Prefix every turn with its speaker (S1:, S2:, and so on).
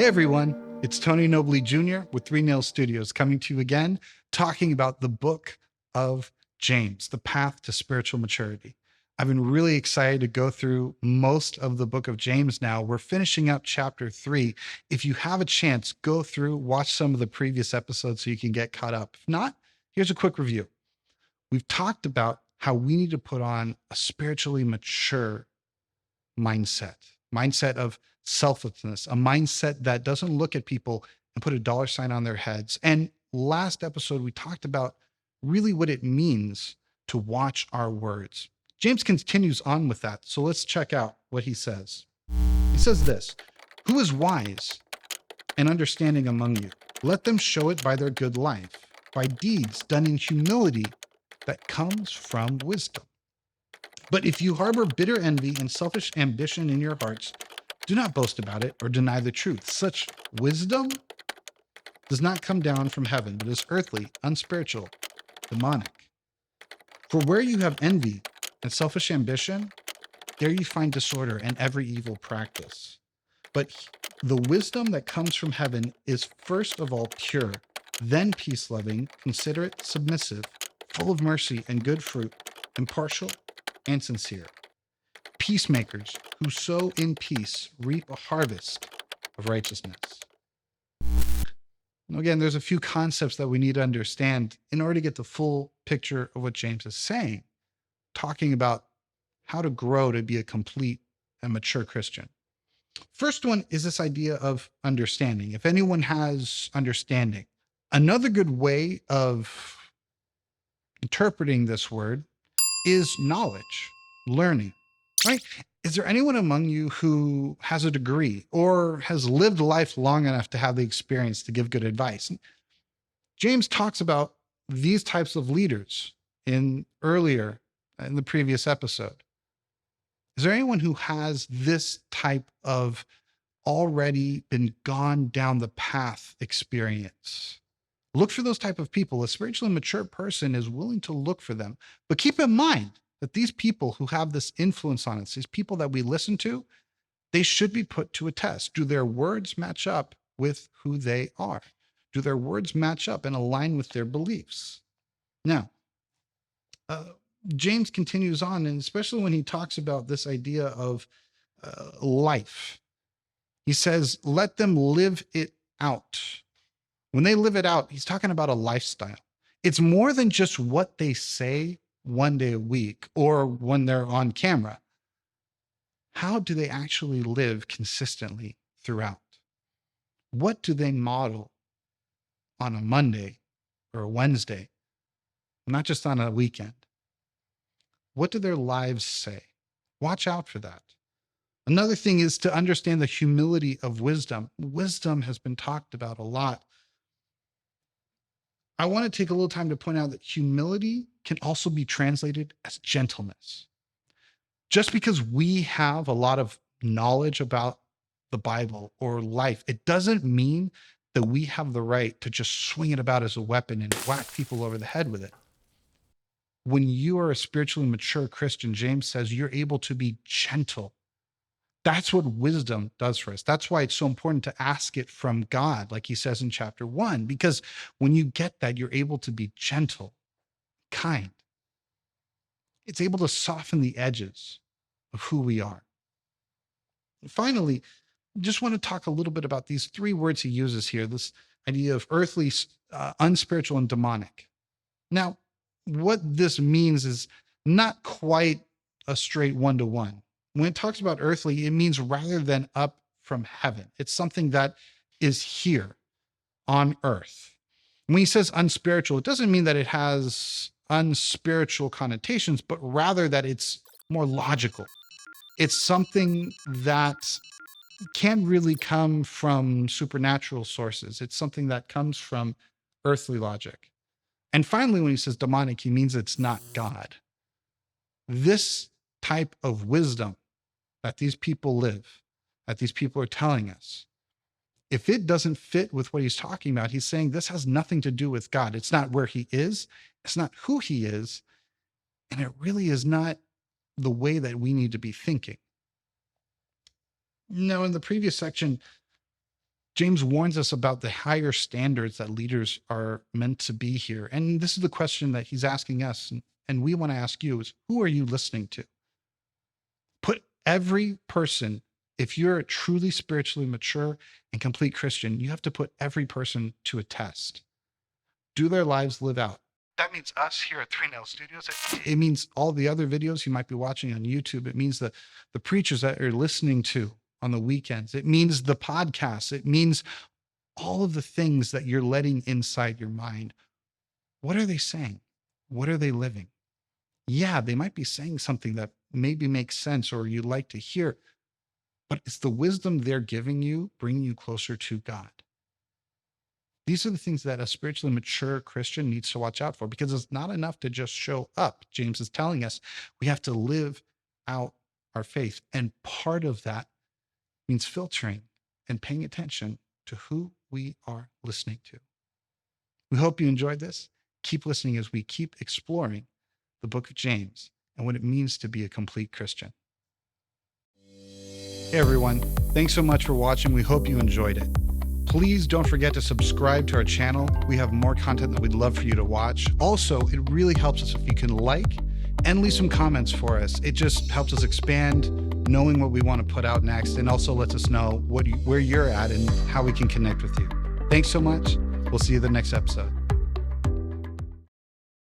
S1: Hey everyone, it's Tony Nobley Jr. with Three Nails Studios coming to you again, talking about the book of James, The Path to Spiritual Maturity. I've been really excited to go through most of the book of James now. We're finishing up chapter 3. If you have a chance, go through, watch some of the previous episodes so you can get caught up. If not, here's a quick review. We've talked about how we need to put on a spiritually mature mindset of selflessness, a mindset that doesn't look at people and put a dollar sign on their heads. And last episode, we talked about really what it means to watch our words. James continues on with that. So let's check out what he says. He says this: who is wise and understanding among you? Let them show it by their good life, by deeds done in humility that comes from wisdom. But if you harbor bitter envy and selfish ambition in your hearts, do not boast about it or deny the truth. Such wisdom does not come down from heaven, but is earthly, unspiritual, demonic. For where you have envy and selfish ambition, there you find disorder and every evil practice. But the wisdom that comes from heaven is first of all pure, then peace-loving, considerate, submissive, full of mercy and good fruit, impartial and sincere. Peacemakers who sow in peace reap a harvest of righteousness. Now, again, there's a few concepts that we need to understand in order to get the full picture of what James is saying, talking about how to grow to be a complete and mature Christian. First one is this idea of understanding. If anyone has understanding, another good way of interpreting this word is knowledge, learning, right? Is there anyone among you who has a degree or has lived life long enough to have the experience to give good advice? James talks about these types of leaders earlier in the previous episode. Is there anyone who has this type of already been gone down the path experience? Look for those type of people. A spiritually mature person is willing to look for them. But keep in mind that these people who have this influence on us, these people that we listen to, they should be put to a test. Do their words match up with who they are? Do their words match up and align with their beliefs? Now, James continues on, and especially when he talks about this idea of life, he says, let them live it out. When they live it out, he's talking about a lifestyle. It's more than just what they say one day a week or when they're on camera. How do they actually live consistently throughout? What do they model on a Monday or a Wednesday, not just on a weekend? What do their lives say? Watch out for that. Another thing is to understand the humility of wisdom. Wisdom has been talked about a lot. I want to take a little time to point out that humility can also be translated as gentleness. Just because we have a lot of knowledge about the Bible or life, it doesn't mean that we have the right to just swing it about as a weapon and whack people over the head with it. When you are a spiritually mature Christian, James says you're able to be gentle. That's what wisdom does for us. That's why it's so important to ask it from God, like he says in chapter 1, because when you get that, you're able to be gentle, kind. It's able to soften the edges of who we are. And finally, just want to talk a little bit about these three words he uses here, this idea of earthly, unspiritual, and demonic. Now, what this means is not quite a straight one-to-one. When it talks about earthly, it means rather than up from heaven. It's something that is here on earth. When he says unspiritual, it doesn't mean that it has unspiritual connotations, but rather that it's more logical. It's something that can really come from supernatural sources. It's something that comes from earthly logic. And finally, when he says demonic, he means it's not God. This type of wisdom that these people live, that these people are telling us, if it doesn't fit with what he's talking about, he's saying this has nothing to do with God. It's not where he is. It's not who he is. And it really is not the way that we need to be thinking. Now, in the previous section, James warns us about the higher standards that leaders are meant to be here. And this is the question that he's asking us. And we want to ask you is, who are you listening to? Put every person, if you're a truly spiritually mature and complete Christian, you have to put every person to a test. Do their lives live out? That means us here at Three Nail Studios. It means all the other videos you might be watching on YouTube. It means the preachers that you're listening to on the weekends. It means the podcasts. It means all of the things that you're letting inside your mind. What are they saying? What are they living? Yeah, they might be saying something that maybe makes sense or you like to hear, but it's the wisdom they're giving you, bringing you closer to God. These are the things that a spiritually mature Christian needs to watch out for, because it's not enough to just show up. James is telling us we have to live out our faith. And part of that means filtering and paying attention to who we are listening to. We hope you enjoyed this. Keep listening as we keep exploring the book of James and what it means to be a complete Christian. Hey everyone, thanks so much for watching. We hope you enjoyed it. Please don't forget to subscribe to our channel. We have more content that we'd love for you to watch. Also, it really helps us if you can like and leave some comments for us. It just helps us expand knowing what we want to put out next, and also lets us know where you're at and how we can connect with you. Thanks so much. We'll see you in the next episode.